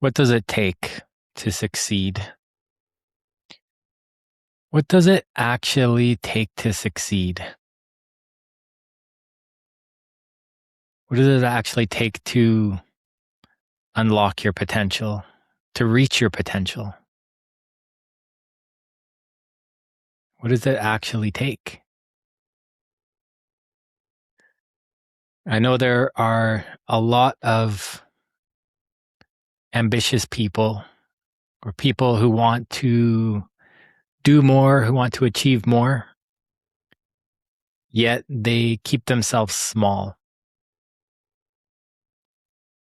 What does it take to succeed? What does it actually take to succeed? What does it actually take to unlock your potential, to reach your potential? What does it actually take? I know there are a lot of ambitious people or people who want to do more, who want to achieve more, yet they keep themselves small.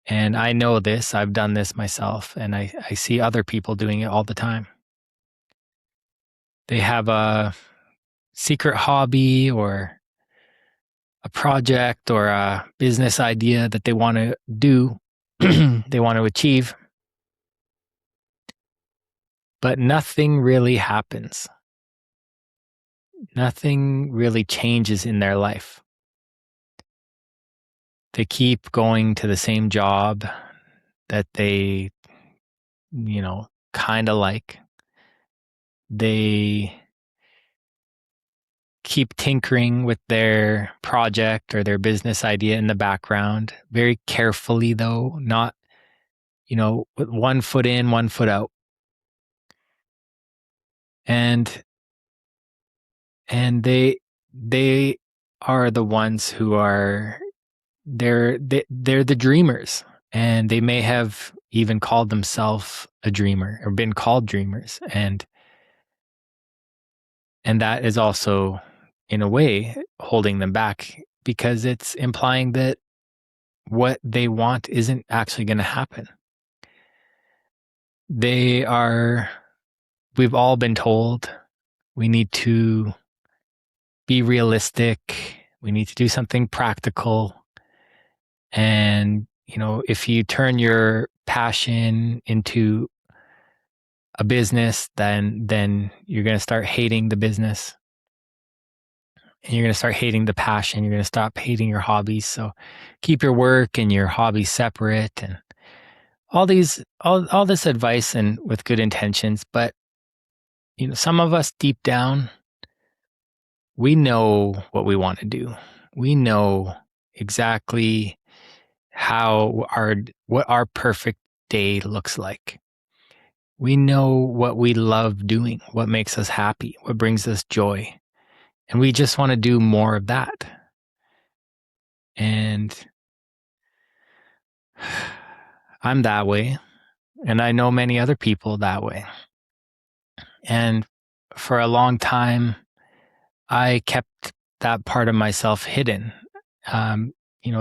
And I know this, I've done this myself, and I see other people doing it all the time. They have a secret hobby or a project or a business idea that they want to do, they want to achieve, but nothing really happens. Nothing really changes in their life. They keep going to the same job that they, kind of like. They keep tinkering with their project or their business idea in the background, very carefully though, not, with one foot in, one foot out. And they are the ones who are they're the dreamers, and they may have even called themselves a dreamer or been called dreamers, and that is also in a way holding them back, because it's implying that what they want isn't actually going to happen. We've all been told we need to be realistic, we need to do something practical. And, if you turn your passion into a business, then you're going to start hating the business, and you're going to start hating the passion. You're going to stop hating your hobbies. So keep your work and your hobbies separate, and all this advice, and with good intentions. But, some of us deep down, we know what we want to do. We know exactly what our perfect day looks like. We know what we love doing, what makes us happy, what brings us joy. And we just want to do more of that. And I'm that way. And I know many other people that way. And for a long time, I kept that part of myself hidden.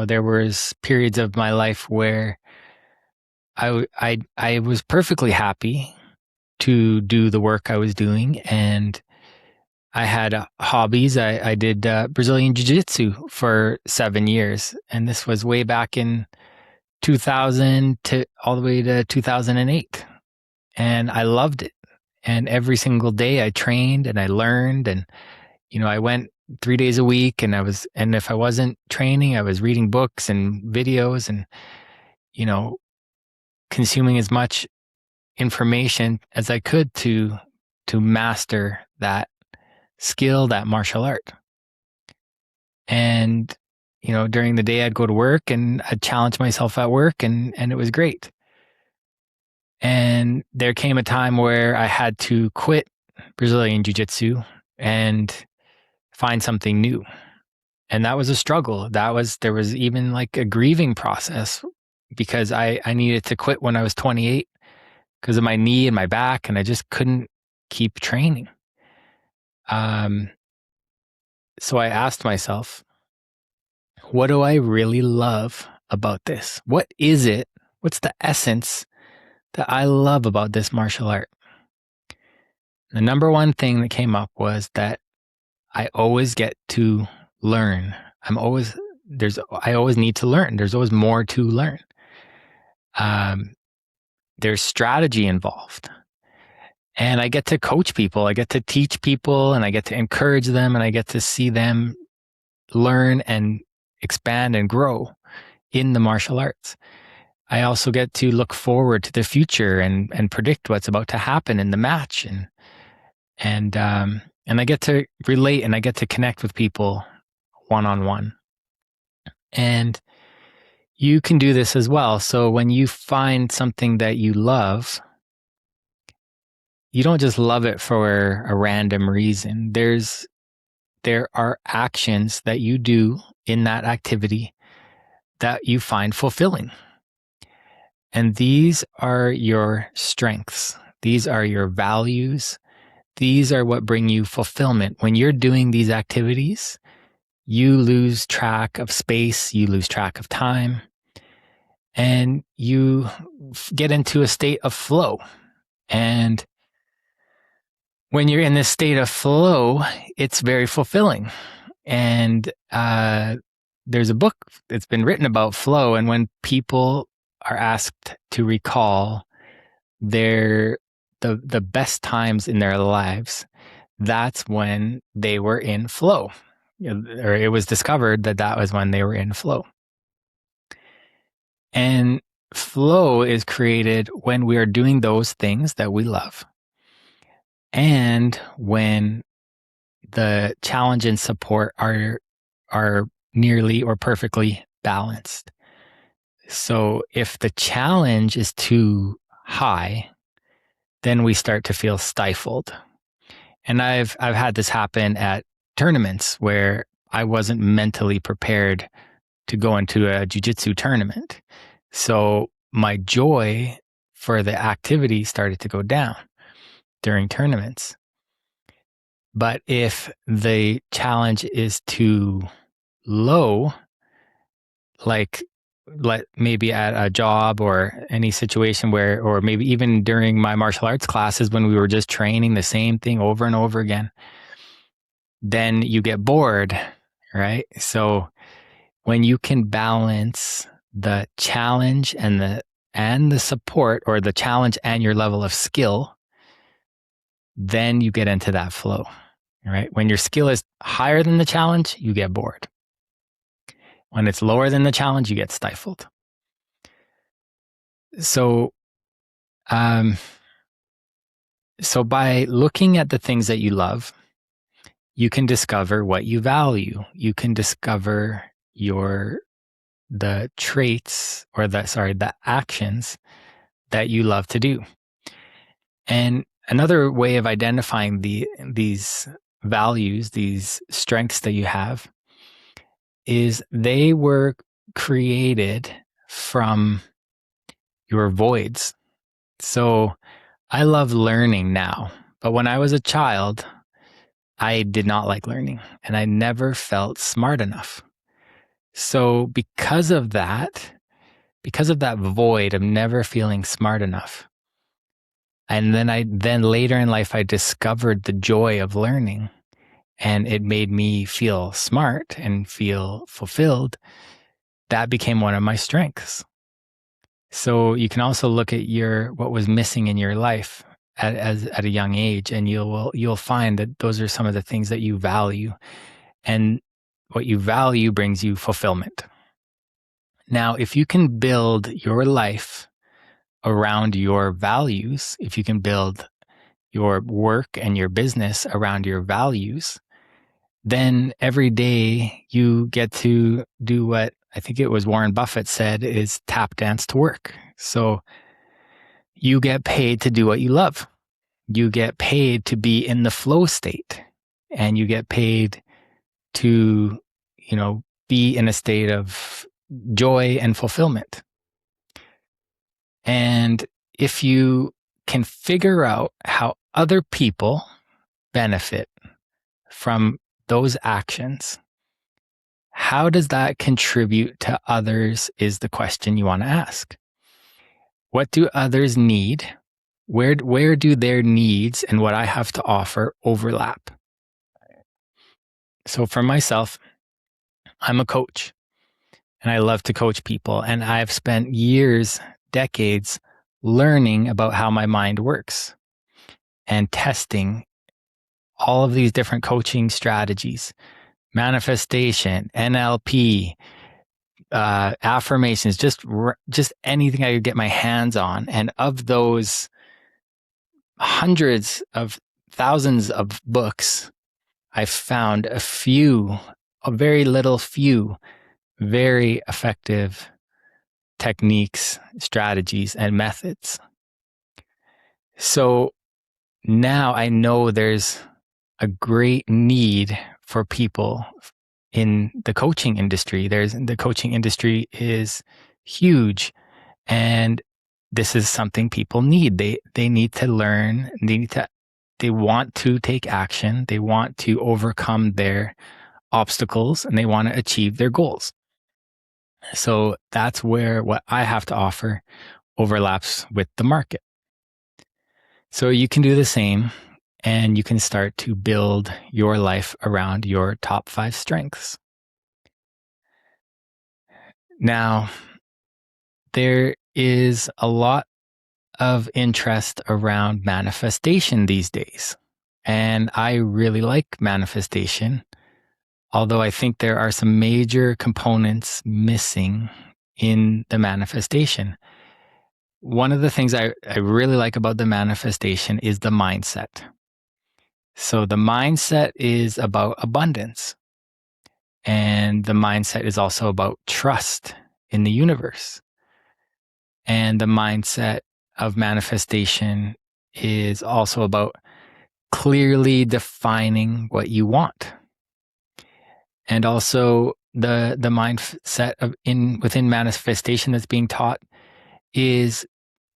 There was periods of my life where I was perfectly happy to do the work I was doing, and I had hobbies. I did Brazilian Jiu-Jitsu for 7 years, and this was way back in 2000 to all the way to 2008, and I loved it. And every single day I trained and I learned, and I went 3 days a week, and if I wasn't training, I was reading books and videos, and consuming as much information as I could to master that skill, that martial art. And during the day I'd go to work and I'd challenge myself at work, and it was great. And there came a time where I had to quit Brazilian Jiu-Jitsu and find something new. And that was a struggle. There was even like a grieving process, because I needed to quit when I was 28 because of my knee and my back, and I just couldn't keep training. So I asked myself, what do I really love about this? What is it? What's the essence that I love about this martial art? The number one thing that came up was that I always get to learn. I always need to learn. There's always more to learn. There's strategy involved. And I get to coach people. I get to teach people, and I get to encourage them, and I get to see them learn and expand and grow in the martial arts. I also get to look forward to the future and predict what's about to happen in the match. And I get to relate and I get to connect with people one-on-one. And you can do this as well. So when you find something that you love, you don't just love it for a random reason. There are actions that you do in that activity that you find fulfilling. And these are your strengths. These are your values. These are what bring you fulfillment. When you're doing these activities, you lose track of space, you lose track of time, and you get into a state of flow. And when you're in this state of flow, it's very fulfilling. And there's a book that's been written about flow. And when people are asked to recall the best times in their lives, that's when they were in flow. Or it was discovered that was when they were in flow. And flow is created when we are doing those things that we love. And when the challenge and support are nearly or perfectly balanced. So if the challenge is too high, then we start to feel stifled. And I've had this happen at tournaments where I wasn't mentally prepared to go into a jiu-jitsu tournament. So my joy for the activity started to go down during tournaments. But if the challenge is too low, like maybe at a job or any situation where, or maybe even during my martial arts classes when we were just training the same thing over and over again, then you get bored, right? So when you can balance the challenge and the support, or the challenge and your level of skill, then you get into that flow, right? When your skill is higher than the challenge, you get bored. When it's lower than the challenge, you get stifled. So, so by looking at the things that you love, you can discover what you value. You can discover the traits, or the actions that you love to do. And another way of identifying these values, these strengths that you have, is they were created from your voids. So I love learning now, but when I was a child, I did not like learning and I never felt smart enough. So because of that void of never feeling smart enough, and then later in life, I discovered the joy of learning, and it made me feel smart and feel fulfilled. That became one of my strengths. So you can also look at what was missing in your life at a young age, and you'll find that those are some of the things that you value, and what you value brings you fulfillment. Now, if you can build your life around your values, if you can build your work and your business around your values, then every day you get to do what I think it was Warren Buffett said is tap dance to work. So you get paid to do what you love. You get paid to be in the flow state, and you get paid to, be in a state of joy and fulfillment. And if you can figure out how other people benefit from those actions, how does that contribute to others is the question you want to ask. What do others need? Where do their needs and what I have to offer overlap? So for myself, I'm a coach and I love to coach people. And I've spent years, decades, learning about how my mind works and testing all of these different coaching strategies, manifestation, NLP, affirmations, just anything I could get my hands on. And of those hundreds of thousands of books, I found a very little few, very effective techniques, strategies, and methods. So now I know there's a great need for people in the coaching industry. The coaching industry is huge, and this is something people need. They need to learn. They want to take action. They want to overcome their obstacles, and they want to achieve their goals. So that's where what I have to offer overlaps with the market. So you can do the same, and you can start to build your life around your top 5 strengths. Now, there is a lot of interest around manifestation these days, and I really like manifestation, although I think there are some major components missing in the manifestation. One of the things I really like about the manifestation is the mindset. So the mindset is about abundance. And the mindset is also about trust in the universe. And the mindset of manifestation is also about clearly defining what you want. And also the mindset within manifestation that's being taught is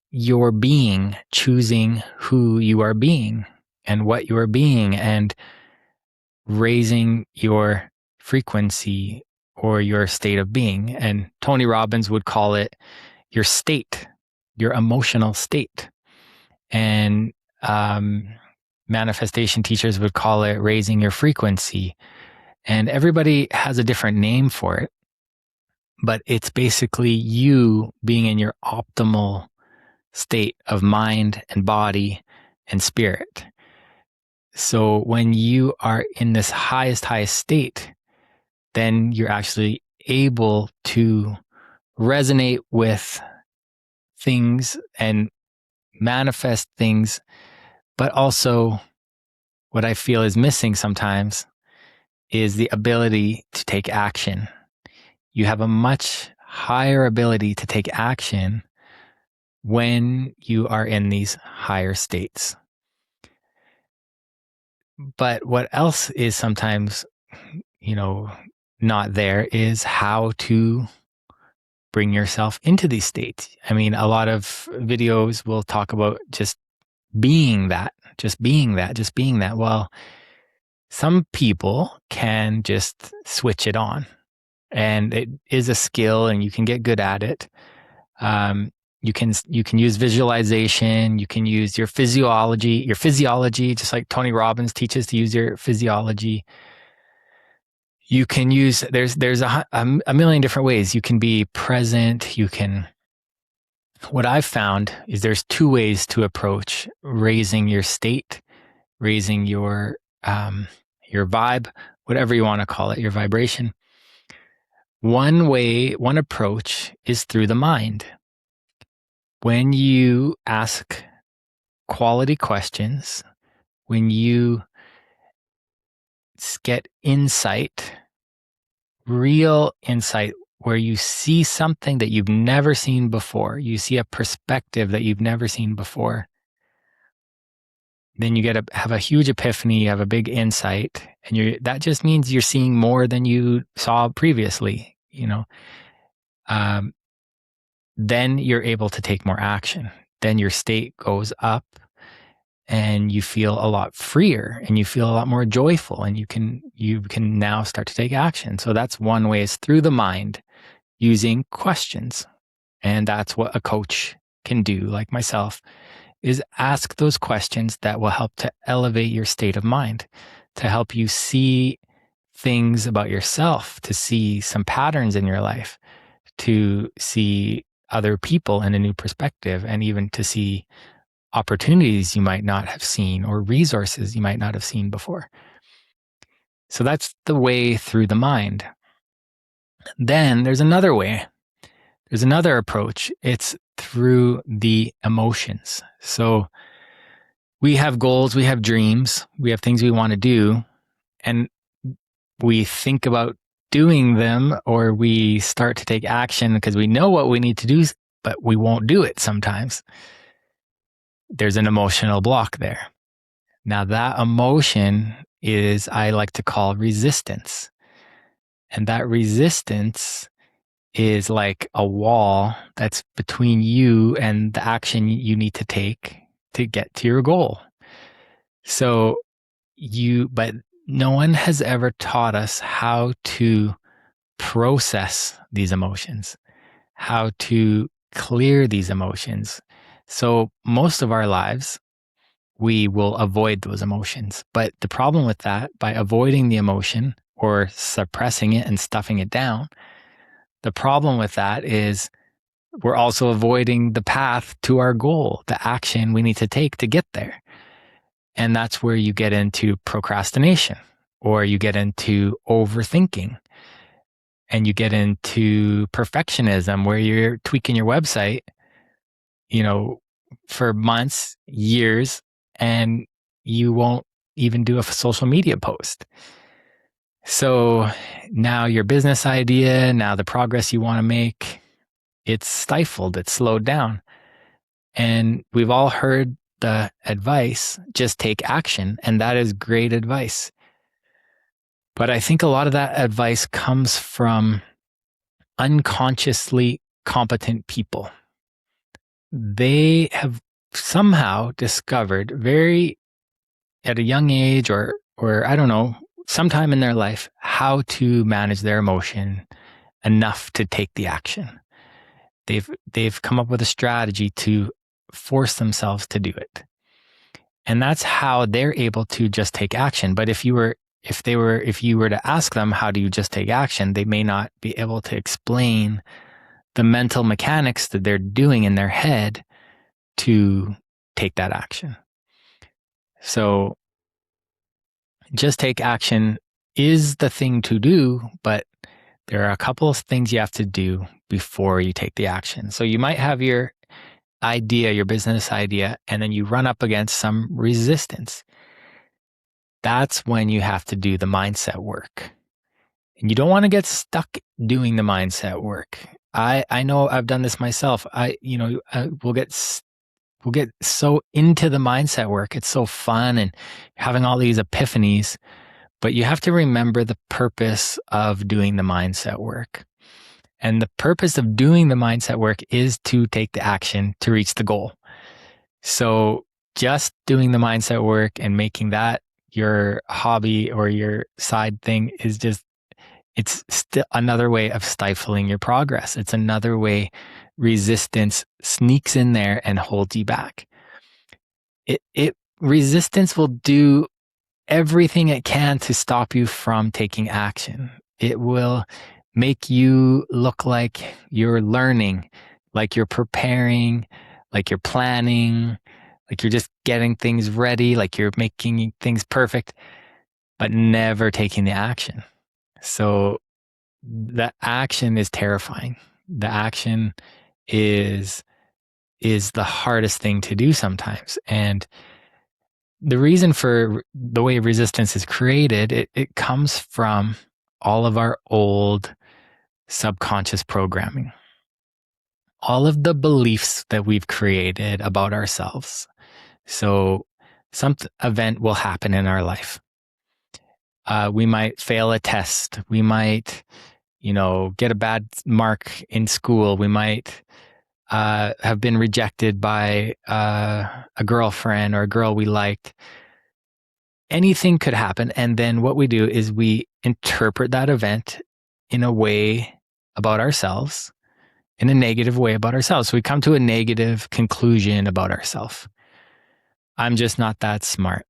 your being, choosing who you are being and what you are being, and raising your frequency or your state of being. And Tony Robbins would call it your state, your emotional state. And manifestation teachers would call it raising your frequency. And everybody has a different name for it, but it's basically you being in your optimal state of mind and body and spirit. So when you are in this highest state, then you're actually able to resonate with things and manifest things. But also what I feel is missing sometimes is the ability to take action. You have a much higher ability to take action when you are in these higher states. But what else is sometimes, not there is how to bring yourself into these states. I mean, a lot of videos will talk about just being that. Well, some people can just switch it on, and it is a skill, and you can get good at it. You can use visualization. You can use your physiology, just like Tony Robbins teaches to use your physiology. You can use, there's a million different ways. You can be present. What I've found is there's 2 ways to approach raising your state, raising your vibe, whatever you want to call it, your vibration. One approach is through the mind. When you ask quality questions, when you get insight, real insight, where you see something that you've never seen before, you see a perspective that you've never seen before, then you have a huge epiphany, you have a big insight, and that just means you're seeing more than you saw previously, then you're able to take more action. Then your state goes up, and you feel a lot freer, and you feel a lot more joyful, and you can now start to take action. So that's one way, is through the mind, using questions. And that's what a coach can do, like myself, is ask those questions that will help to elevate your state of mind, to help you see things about yourself, to see some patterns in your life, to see other people in a new perspective, and even to see opportunities you might not have seen or resources you might not have seen before. So that's the way through the mind. Then there's another way. There's another approach. It's through the emotions. So we have goals, we have dreams, we have things we want to do, and we think about doing them, or we start to take action because we know what we need to do, but we won't do it sometimes. There's an emotional block there. Now, that emotion is, I like to call, resistance. And that resistance is like a wall that's between you and the action you need to take to get to your goal. But no one has ever taught us how to process these emotions, how to clear these emotions. So most of our lives, we will avoid those emotions. But the problem with that, by avoiding the emotion or suppressing it and stuffing it down, the problem with that is we're also avoiding the path to our goal, the action we need to take to get there. And that's where you get into procrastination, or you get into overthinking, and you get into perfectionism, where you're tweaking your website, for months, years, and you won't even do a social media post. So now your business idea, now the progress you want to make, it's stifled, it's slowed down. And we've all heard the advice, just take action. And that is great advice. But I think a lot of that advice comes from unconsciously competent people. They have somehow discovered at a young age, or I don't know, sometime in their life, how to manage their emotion enough to take the action. They've come up with a strategy to force themselves to do it. And that's how they're able to just take action. But if you were to ask them, how do you just take action? They may not be able to explain the mental mechanics that they're doing in their head to take that action. So just take action is the thing to do, but there are a couple of things you have to do before you take the action. So you might have your idea, your business idea, and then you run up against some resistance. That's when you have to do the mindset work. And you don't want to get stuck doing the mindset work. I know I've done this myself. We'll get so into the mindset work. It's so fun and having all these epiphanies, but you have to remember the purpose of doing the mindset work. And the purpose of doing the mindset work is to take the action to reach the goal. So just doing the mindset work and making that your hobby or your side thing it's still another way of stifling your progress. It's another way resistance sneaks in there and holds you back. Resistance will do everything it can to stop you from taking action. It will make you look like you're learning, like you're preparing, like you're planning, like you're just getting things ready, like you're making things perfect, but never taking the action. So the action is terrifying. The action is the hardest thing to do sometimes. And the reason for the way resistance is created, it comes from all of our old subconscious programming, all of the beliefs that we've created about ourselves. So some event will happen in our life. We might fail a test. We might, get a bad mark in school. We might have been rejected by a girlfriend or a girl we liked. Anything could happen. And then what we do is we interpret that event in a way about ourselves, in a negative way about ourselves. So we come to a negative conclusion about ourselves. I'm just not that smart,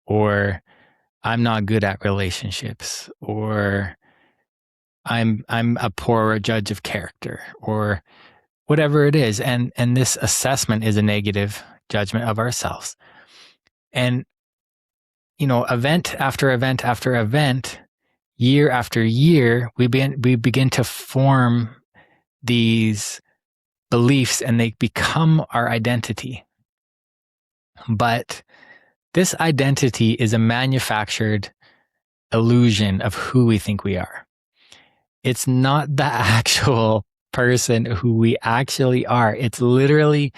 or I'm not good at relationships, or I'm a poor judge of character, or whatever it is. And this assessment is a negative judgment of ourselves. And, event after event after event, year after year, we begin to form these beliefs and they become our identity. But this identity is a manufactured illusion of who we think we are. It's not the actual person who we actually are. It's literally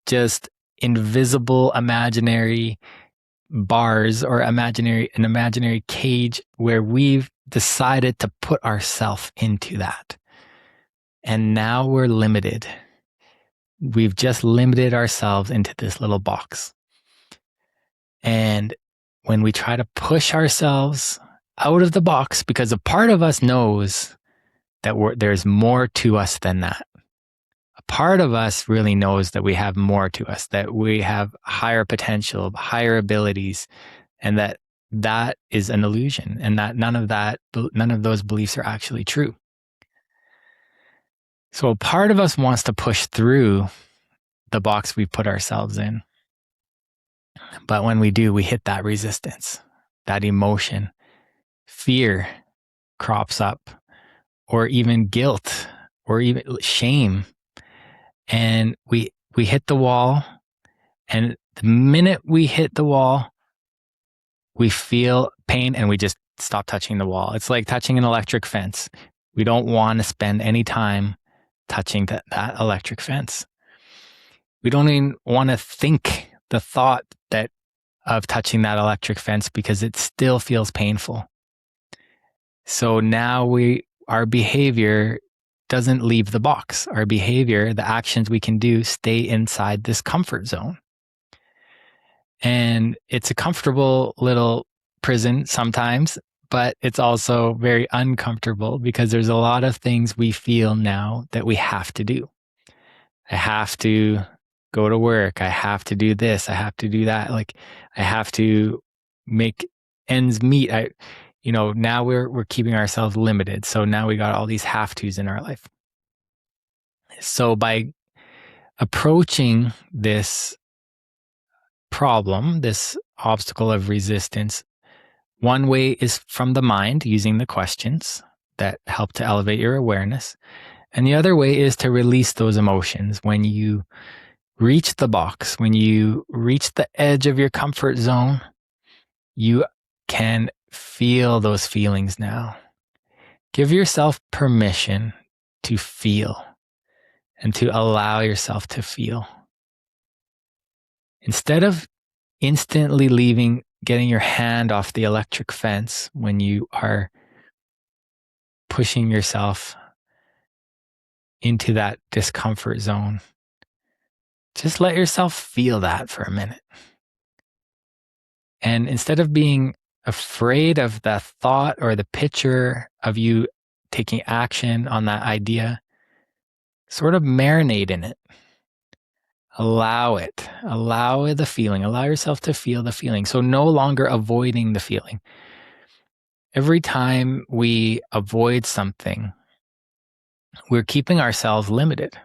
just invisible imaginary bars or an imaginary cage where we've decided to put ourselves into that. And now we're limited. We've just limited ourselves into this little box. And when we try to push ourselves out of the box, because a part of us knows that there's more to us than that. A part of us really knows that we have more to us, that we have higher potential, higher abilities, and that is an illusion, and that none of those beliefs are actually true. So a part of us wants to push through the box we put ourselves in. But when we do, we hit that resistance, that emotion. Fear crops up, or even guilt, or even shame. And we hit the wall, and the minute we hit the wall, we feel pain and we just stop touching the wall. It's like touching an electric fence. We don't want to spend any time touching that electric fence. We don't even want to think the thought of touching that electric fence because it still feels painful. So now our behavior doesn't leave the box. Our behavior, the actions we can do, stay inside this comfort zone. And it's a comfortable little prison sometimes, but it's also very uncomfortable because there's a lot of things we feel now that we have to do. I have to go to work. I have to do this. I have to do that. Like I have to make ends meet. Now we're keeping ourselves limited. So now we got all these have tos in our life. So by approaching this problem, this obstacle of resistance, one way is from the mind, using the questions that help to elevate your awareness. And the other way is to release those emotions. When you reach the box, when you reach the edge of your comfort zone, you can feel those feelings now. Give yourself permission to feel and to allow yourself to feel. Instead of instantly getting your hand off the electric fence when you are pushing yourself into that discomfort zone, just let yourself feel that for a minute. And instead of being afraid of the thought or the picture of you taking action on that idea, sort of marinate in it. Allow it. Allow the feeling. Allow yourself to feel the feeling. So no longer avoiding the feeling. Every time we avoid something, we're keeping ourselves limited.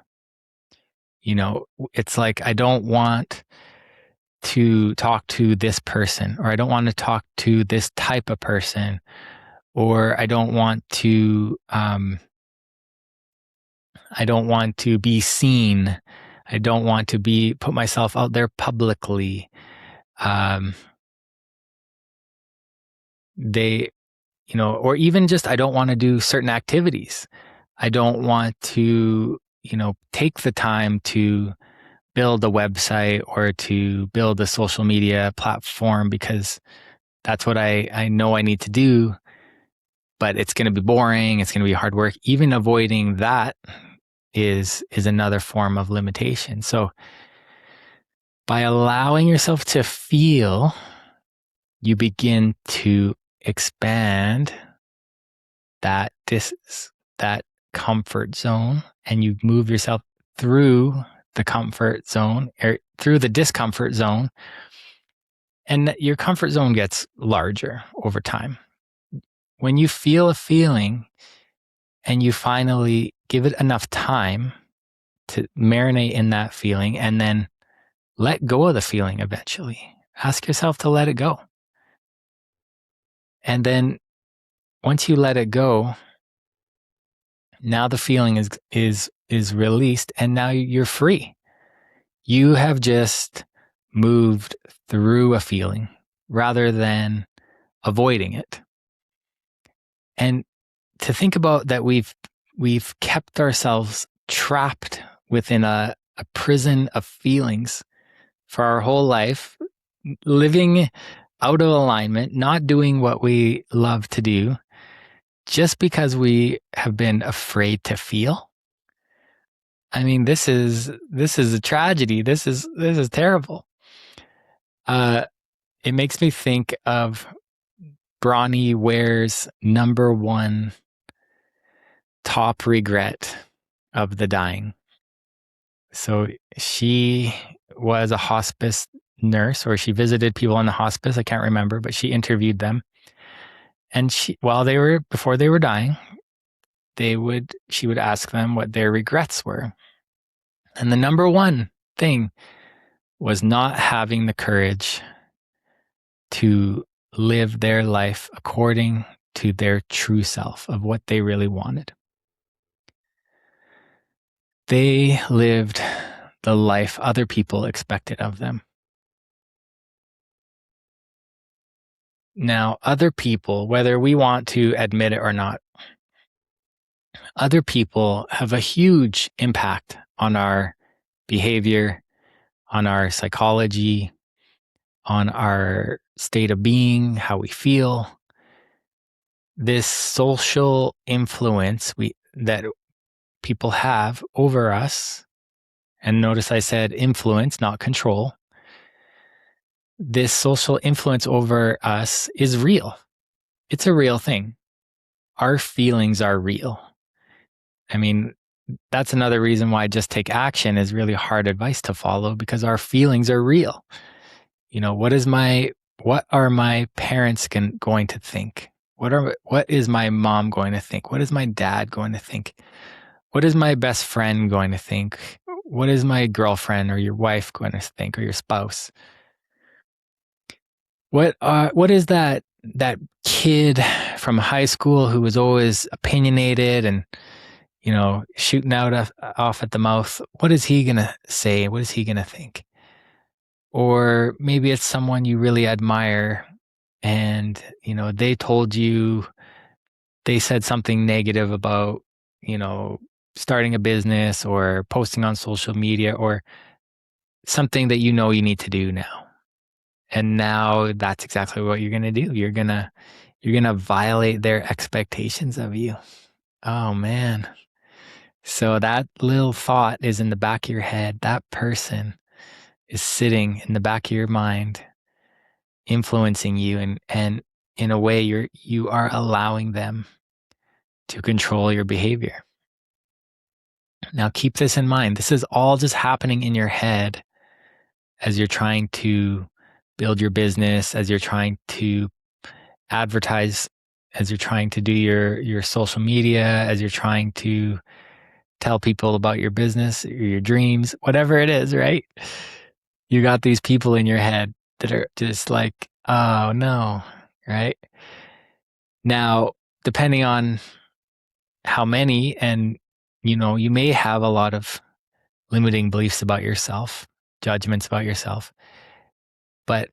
It's like, I don't want to talk to this person, or I don't want to talk to this type of person, or I don't want to be seen. I don't want to put myself out there publicly. Or even just, I don't want to do certain activities. I don't want to, take the time to build a website or to build a social media platform because that's what I know I need to do, but it's going to be boring. It's going to be hard work. Even avoiding that is another form of limitation. So by allowing yourself to feel, you begin to expand that comfort zone, and you move yourself through the comfort zone or through the discomfort zone, and your comfort zone gets larger over time. When you feel a feeling and you finally give it enough time to marinate in that feeling and then let go of the feeling eventually. Ask yourself to let it go. And then once you let it go, now the feeling is released, and now you're free. You have just moved through a feeling rather than avoiding it. And to think about that, we've kept ourselves trapped within a prison of feelings for our whole life, living out of alignment, not doing what we love to do, just because we have been afraid to feel. I mean, this is a tragedy. This is terrible. It makes me think of Bronnie Ware's number one top regret of the dying. So she was a hospice nurse, or she visited people in the hospice. I can't remember, but she interviewed them. And before they were dying, she would ask them what their regrets were. And the number one thing was not having the courage to live their life according to their true self of what they really wanted. They lived the life other people expected of them. Now, other people, whether we want to admit it or not, other people have a huge impact on our behavior, on our psychology, on our state of being, how we feel. This social influence that people have over us, and notice I said influence, not control. This social influence over us is real. It's a real thing. Our feelings are real. I mean, that's another reason why just take action is really hard advice to follow, because our feelings are real. You know, what are my parents going to think? What is my mom going to think? What is my dad going to think? What is my best friend going to think? What is my girlfriend or your wife going to think, or your spouse? What is that kid from high school who was always opinionated and, you know, shooting out off at the mouth? What is he going to say? What is he going to think? Or maybe it's someone you really admire and, you know, they said something negative about, you know, starting a business or posting on social media, or something that you know you need to do now. And now that's exactly what you're going to do. You're going to violate their expectations of you. Oh man. So that little thought is in the back of your head. That person is sitting in the back of your mind, influencing you, and in a way you are allowing them to control your behavior. Now keep this in mind. This is all just happening in your head as you're trying to build your business, as you're trying to advertise, as you're trying to do your social media, as you're trying to tell people about your business or your dreams, whatever it is, right? You got these people in your head that are just like, oh no, right? Now, depending on how many, and you know, you may have a lot of limiting beliefs about yourself, judgments about yourself. But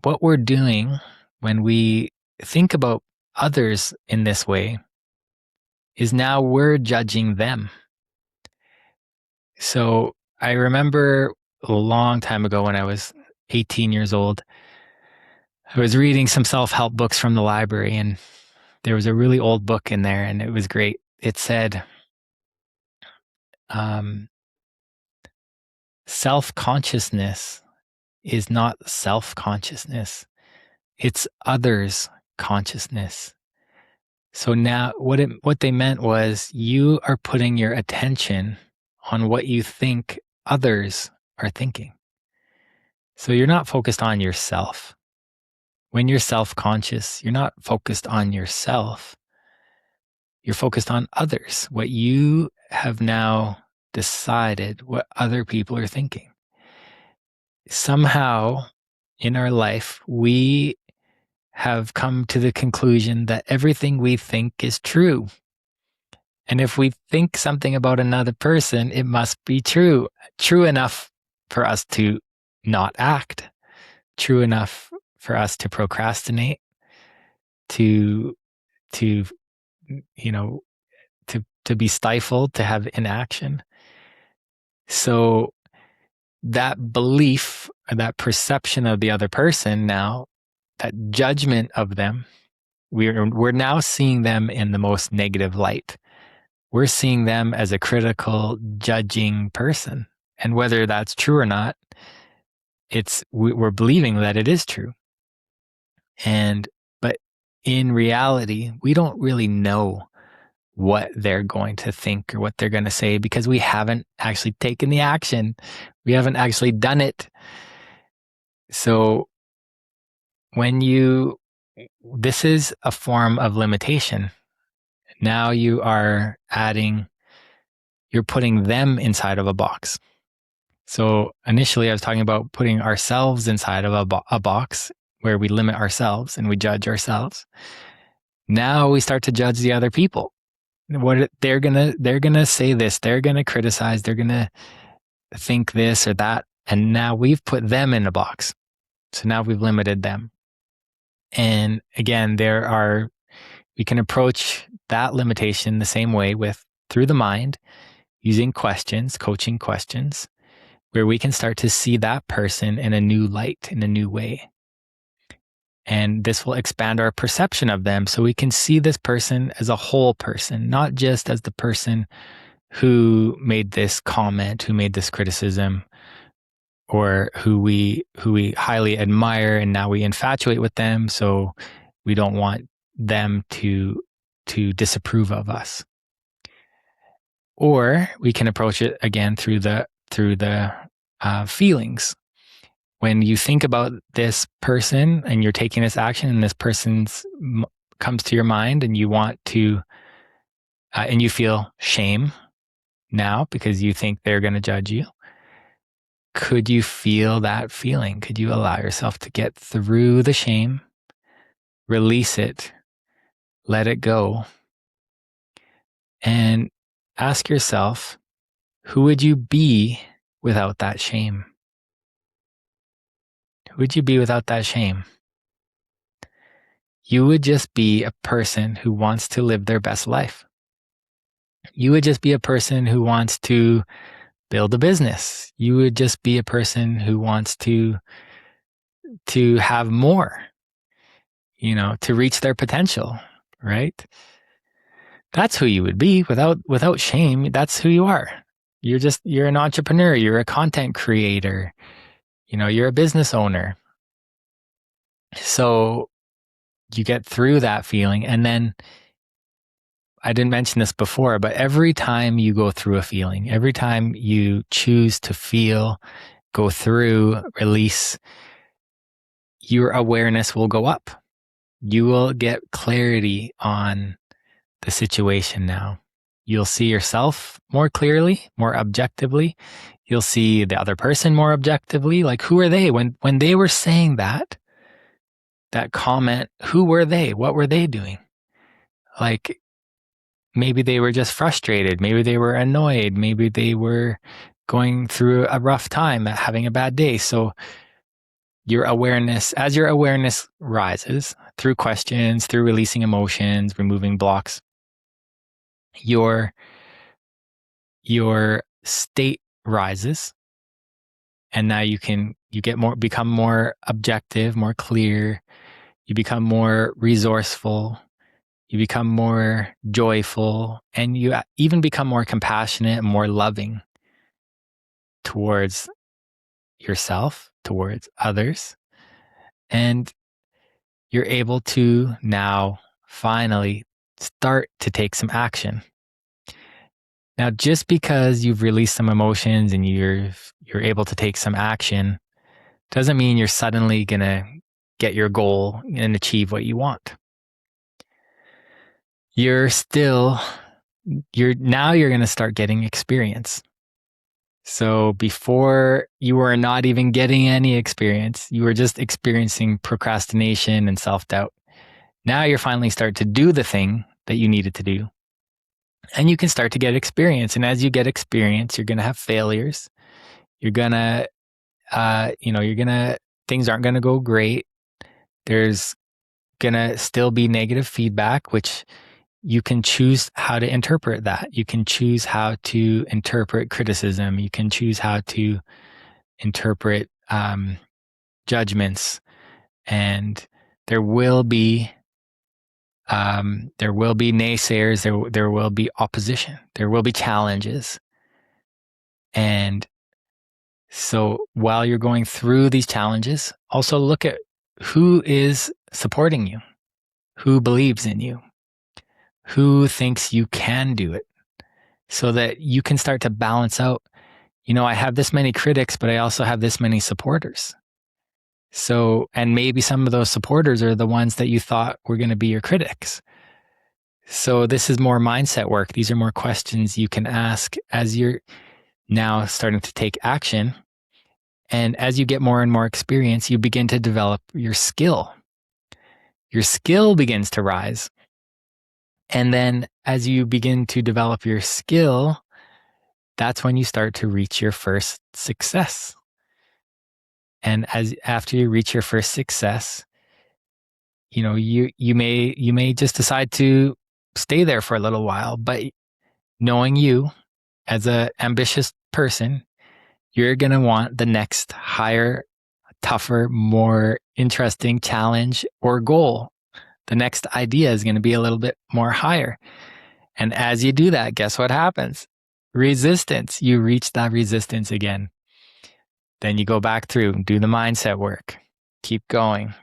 what we're doing when we think about others in this way is now we're judging them. So I remember a long time ago when I was 18 years old, I was reading some self-help books from the library, and there was a really old book in there, and it was great. It said, self-consciousness is not self-consciousness. It's others' consciousness. So now what they meant was you are putting your attention on what you think others are thinking. So you're not focused on yourself. When you're self-conscious, you're not focused on yourself. You're focused on others, what you have now decided what other people are thinking. Somehow in our life, we have come to the conclusion that everything we think is true. And if we think something about another person, it must be true enough for us to not act, true enough for us to procrastinate, to you know, to be stifled, to have inaction. So that belief, that perception of the other person now, that judgment of them, we're now seeing them in the most negative light. We're seeing them as a critical, judging person. And whether that's true or not, we're believing that it is true. But in reality, we don't really know what they're going to think or what they're going to say because we haven't actually taken the action. We haven't actually done it. So this is a form of limitation. Now you're putting them inside of a box. So initially I was talking about putting ourselves inside of a box where we limit ourselves and we judge ourselves. Now we start to judge the other people. What they're gonna say this, they're gonna criticize, they're gonna think this or that, and now we've put them in a box. So now we've limited them. And again, we can approach that limitation the same way through the mind, using questions, coaching questions, where we can start to see that person in a new light, in a new way. And this will expand our perception of them so we can see this person as a whole person, not just as the person who made this comment, who made this criticism, or who we highly admire and now we infatuate with them, so we don't want them to disapprove of us. Or we can approach it again through the feelings. When you think about this person and you're taking this action and this person's comes to your mind and you want to, and you feel shame now because you think they're going to judge you, could you feel that feeling? Could you allow yourself to get through the shame, release it, let it go, and ask yourself, who would you be without that shame? Who would you be without that shame? You would just be a person who wants to live their best life. You would just be a person who wants to build a business. You would just be a person who wants to have more, to reach their potential, right? That's who you would be without shame. That's who you are. You're an entrepreneur. You're a content creator. You're a business owner. So you get through that feeling. And then I didn't mention this before, but every time you go through a feeling, every time you choose to feel, go through, release, your awareness will go up. You will get clarity on the situation now. You'll see yourself more clearly, more objectively. You'll see the other person more objectively. Like, who are they? When they were saying that comment, who were they? What were they doing? Like, maybe they were just frustrated. Maybe they were annoyed. Maybe they were going through a rough time, having a bad day. So as your awareness rises through questions, through releasing emotions, removing blocks, your state rises. And now you become more objective, more clear. You become more resourceful. You become more joyful, and you even become more compassionate and more loving towards yourself, towards others. And you're able to now finally start to take some action. Now, just because you've released some emotions and you're able to take some action doesn't mean you're suddenly going to get your goal and achieve what you want. You're going to start getting experience. So before, you were not even getting any experience. You were just experiencing procrastination and self-doubt. Now you're finally start to do the thing that you needed to do. And you can start to get experience. And as you get experience, you're going to have failures. You're going to, things aren't going to go great. There's going to still be negative feedback, which you can choose how to interpret that. You can choose how to interpret criticism. You can choose how to interpret judgments. And there will be naysayers. There will be opposition. There will be challenges. And so while you're going through these challenges, also look at who is supporting you, who believes in you, who thinks you can do it, so that you can start to balance out, I have this many critics, but I also have this many supporters. So, and maybe some of those supporters are the ones that you thought were going to be your critics. So this is more mindset work. These are more questions you can ask as you're now starting to take action. And as you get more and more experience, you begin to develop your skill. Your skill begins to rise. And then as you begin to develop your skill, that's when you start to reach your first success. And after you reach your first success, you may just decide to stay there for a little while, but knowing you as an ambitious person, you're going to want the next higher, tougher, more interesting challenge or goal. The next idea is going to be a little bit more higher. And as you do that, guess what happens? Resistance. You reach that resistance again. Then you go back through, do the mindset work, keep going,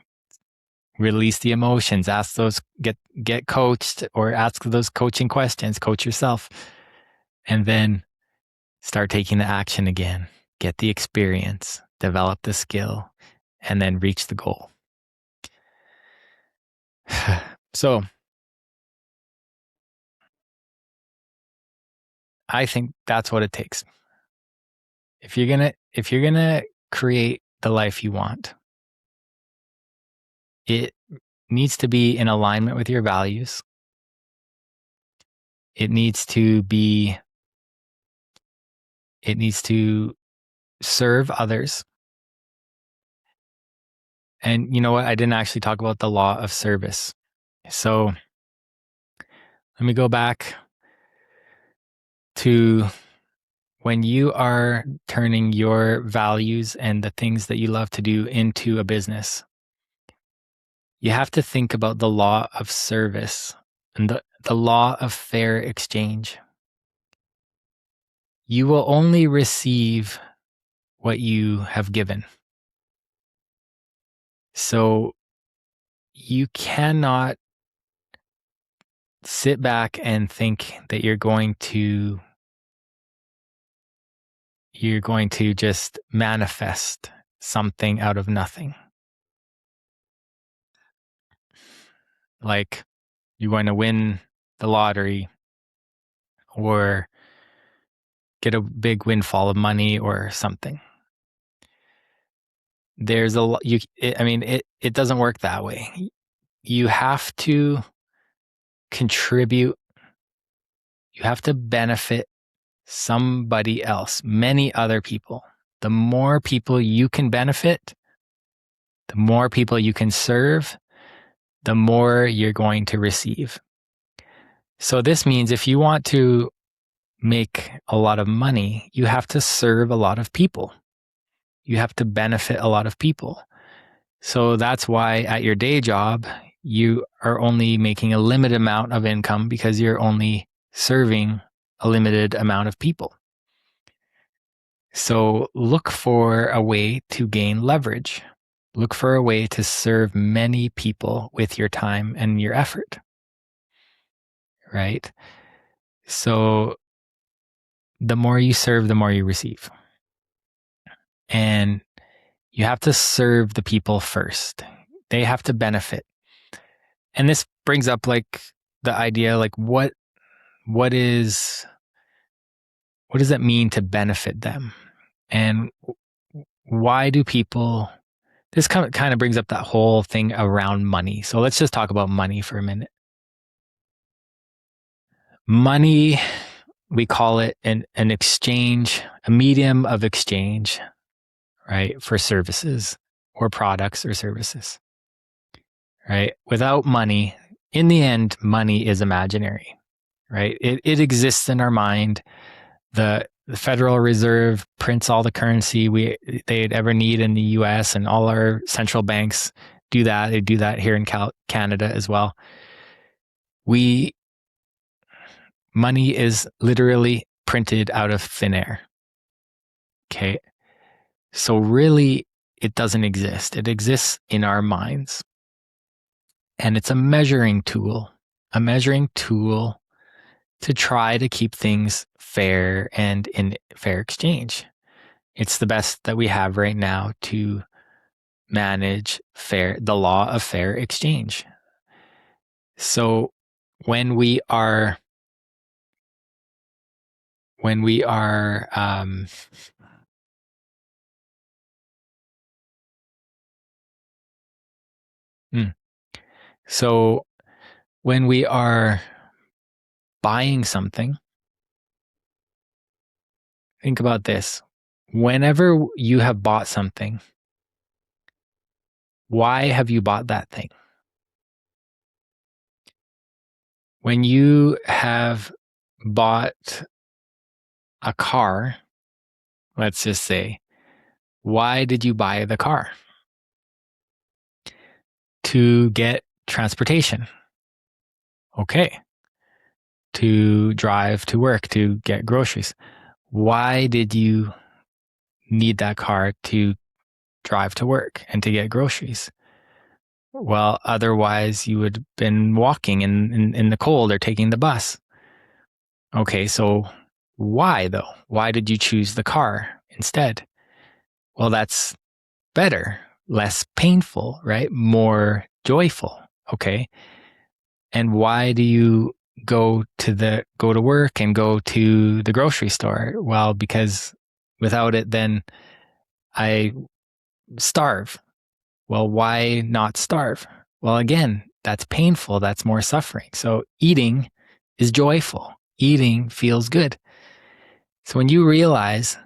release the emotions, ask those, get coached, or ask those coaching questions, coach yourself, and then start taking the action again, get the experience, develop the skill, and then reach the goal. So I think that's what it takes. If you're gonna create the life you want, it needs to be in alignment with your values. It needs to serve others. And you know what? I didn't actually talk about the law of service. So let me go back to when you are turning your values and the things that you love to do into a business. You have to think about the law of service and the law of fair exchange. You will only receive what you have given. So you cannot sit back and think that you're going to just manifest something out of nothing. Like you're going to win the lottery or get a big windfall of money or something. There's it doesn't work that way. You have to contribute. You have to benefit somebody else, many other people. The more people you can benefit, the more people you can serve, the more you're going to receive. So this means if you want to make a lot of money, you have to serve a lot of people. You have to benefit a lot of people. So that's why at your day job, you are only making a limited amount of income because you're only serving a limited amount of people. So look for a way to gain leverage. Look for a way to serve many people with your time and your effort. Right? So the more you serve, the more you receive. And you have to serve the people first. They have to benefit. And this brings up like the idea, like what is what does it mean to benefit them? And why do people, this kind of brings up that whole thing around money. So let's just talk about money for a minute. Money, we call it an exchange, a medium of exchange, right? For services or products or services, right? Without money, in the end, money is imaginary, right? It exists in our mind. The Federal Reserve prints all the currency they'd ever need in the US, and all our central banks do that. They do that here in Canada as well. Money is literally printed out of thin air. Okay. So really, it doesn't exist. It exists in our minds. And it's a measuring tool to try to keep things fair and in fair exchange. It's the best that we have right now to manage the law of fair exchange. So when we are so when we are buying something, think about this. Whenever you have bought something, why have you bought that thing? When you have bought a car, let's just say, why did you buy the car? To get transportation. Okay. To drive to work, to get groceries. Why did you need that car to drive to work and to get groceries? Well, otherwise you would have been walking in the cold or taking the bus. Okay, so why though? Why did you choose the car instead? Well, that's better, less painful, right? More joyful. Okay. And why do you go to work and go to the grocery store? Well, because without it, then I starve. Well, why not starve? Well, again, that's painful. That's more suffering. So eating is joyful. Eating feels good. So when you realize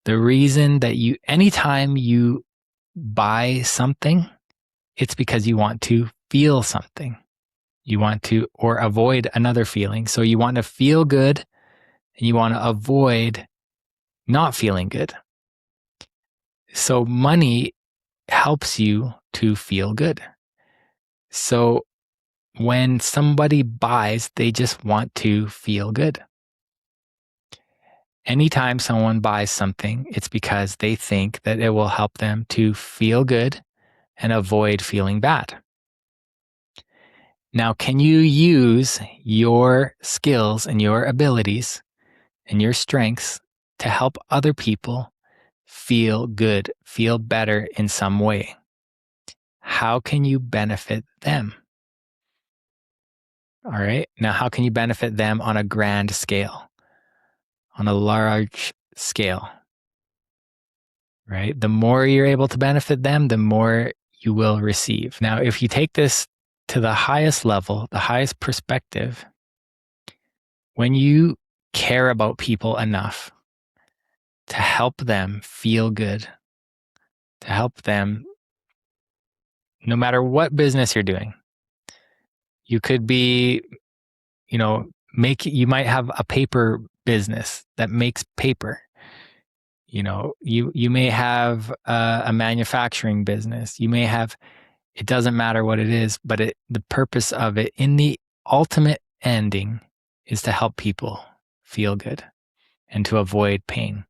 the reason that anytime you buy something, it's because you want to feel something. You want to, or avoid another feeling. So you want to feel good and you want to avoid not feeling good. So money helps you to feel good. So when somebody buys, they just want to feel good. Anytime someone buys something, it's because they think that it will help them to feel good and avoid feeling bad. Now, can you use your skills and your abilities and your strengths to help other people feel good, feel better in some way? How can you benefit them? All right. Now, how can you benefit them on a grand scale, on a large scale? Right? The more you're able to benefit them, the more you will receive. Now, if you take this to the highest level, the highest perspective, when you care about people enough to help them feel good, to help them, no matter what business you're doing, you could be, you might have a paper business that makes paper. You may have a manufacturing business. You may have, it doesn't matter what it is, but the purpose of it in the ultimate ending is to help people feel good and to avoid pain.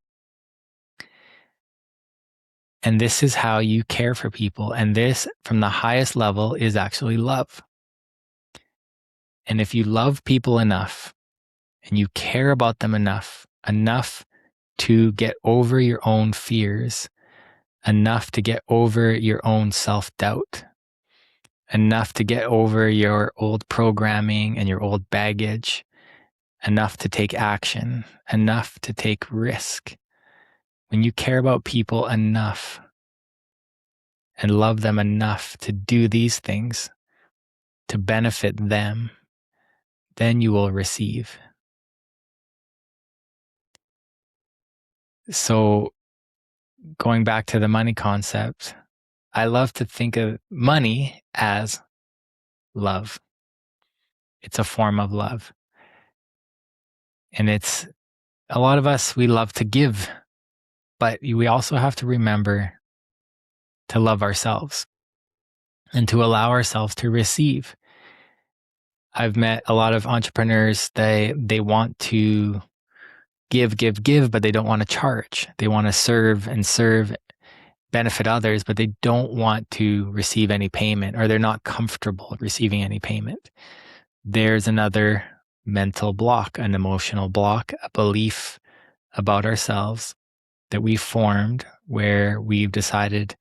And this is how you care for people. And this, from the highest level, is actually love. And if you love people enough and you care about them enough to get over your own fears, enough to get over your own self-doubt, enough to get over your old programming and your old baggage, enough to take action, enough to take risk, when you care about people enough and love them enough to do these things to benefit them, then you will receive. So going back to the money concept, I love to think of money as love. It's a form of love. And it's a lot of us, we love to give, but we also have to remember to love ourselves and to allow ourselves to receive. I've met a lot of entrepreneurs, they want to give, but they don't want to charge. They want to serve, benefit others, but they don't want to receive any payment, or they're not comfortable receiving any payment. There's another mental block, an emotional block, a belief about ourselves that we formed where we've decided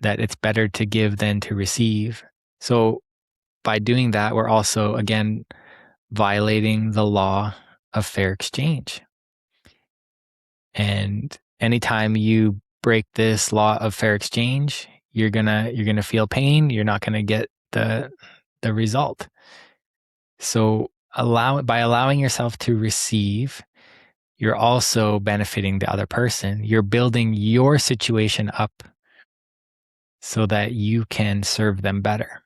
that it's better to give than to receive. So by doing that, we're also, again, violating the law of fair exchange. And anytime you break this law of fair exchange, you're gonna feel pain. You're not gonna get the result. So by allowing yourself to receive, you're also benefiting the other person. You're building your situation up so that you can serve them better.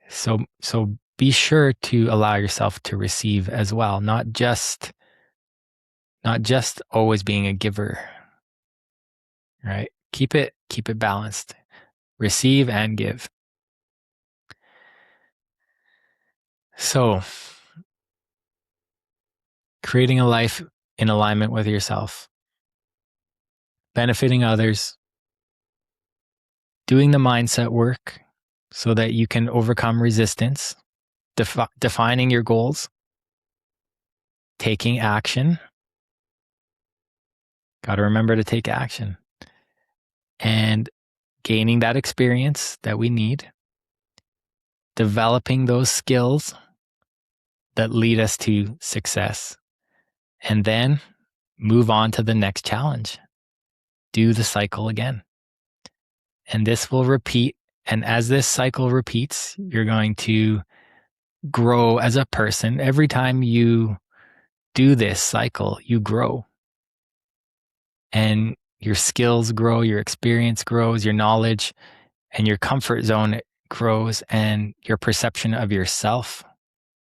So be sure to allow yourself to receive as well, not just always being a giver. Right? Keep it balanced. Receive and give. So, creating a life in alignment with yourself, benefiting others, doing the mindset work so that you can overcome resistance, defining your goals, taking action. Got to remember to take action. And gaining that experience that we need, developing those skills that lead us to success, and then move on to the next challenge. Do the cycle again. And this will repeat. And as this cycle repeats, you're going to grow as a person. Every time you do this cycle, you grow. And your skills grow, your experience grows, your knowledge and your comfort zone grows, and your perception of yourself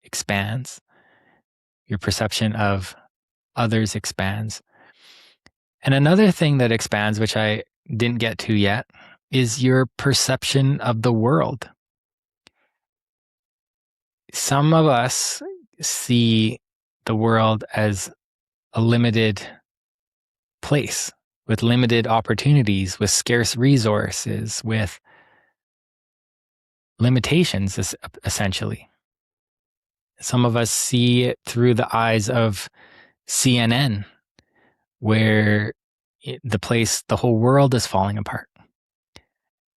expands. Your perception of others expands. And another thing that expands, which I didn't get to yet, is your perception of the world. Some of us see the world as a limited place with limited opportunities, with scarce resources, with limitations, essentially. Some of us see it through the eyes of CNN, where the whole world is falling apart.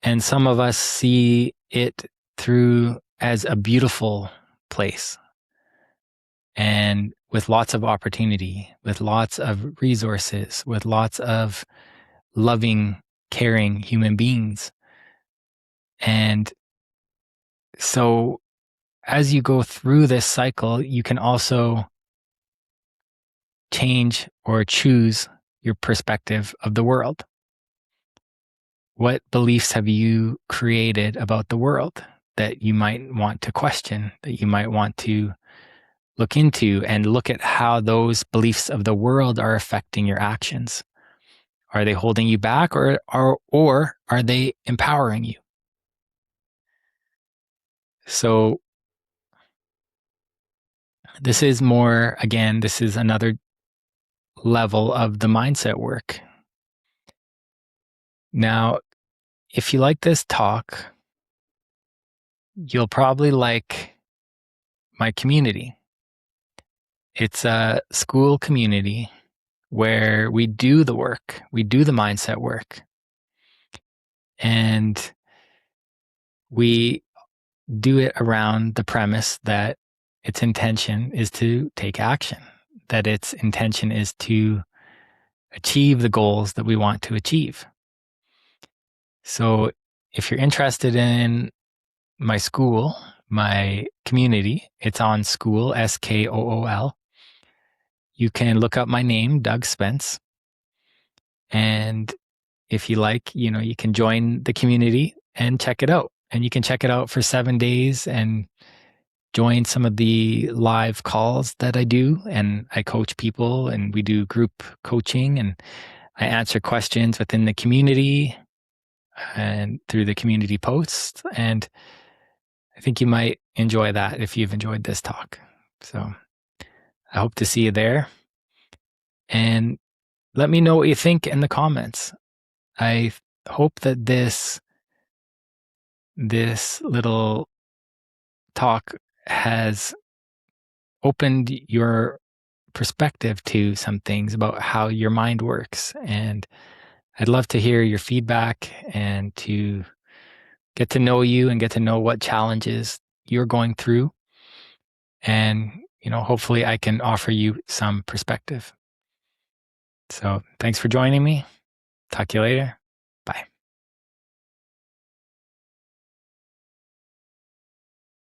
And some of us see it as a beautiful place, and with lots of opportunity, with lots of resources, with lots of loving, caring human beings. And so as you go through this cycle, you can also change or choose your perspective of the world. What beliefs have you created about the world that you might want to question, that you might want to look into, and look at how those beliefs of the world are affecting your actions? Are they holding you back, or are they empowering you? So this is another level of the mindset work. Now, if you like this talk, you'll probably like my community. It's a school community where we do the work, we do the mindset work. And we do it around the premise that its intention is to take action, that its intention is to achieve the goals that we want to achieve. So if you're interested in my school, my community, it's on Skool, Skool. You can look up my name, Doug Spence. And if you like, you can join the community and check it out. And you can check it out for 7 days and join some of the live calls that I do. And I coach people, and we do group coaching, and I answer questions within the community and through the community posts. And I think you might enjoy that if you've enjoyed this talk. So I hope to see you there. And let me know what you think in the comments. I hope that this little talk has opened your perspective to some things about how your mind works. And I'd love to hear your feedback and to get to know you and get to know what challenges you're going through. And, hopefully I can offer you some perspective. So thanks for joining me. Talk to you later.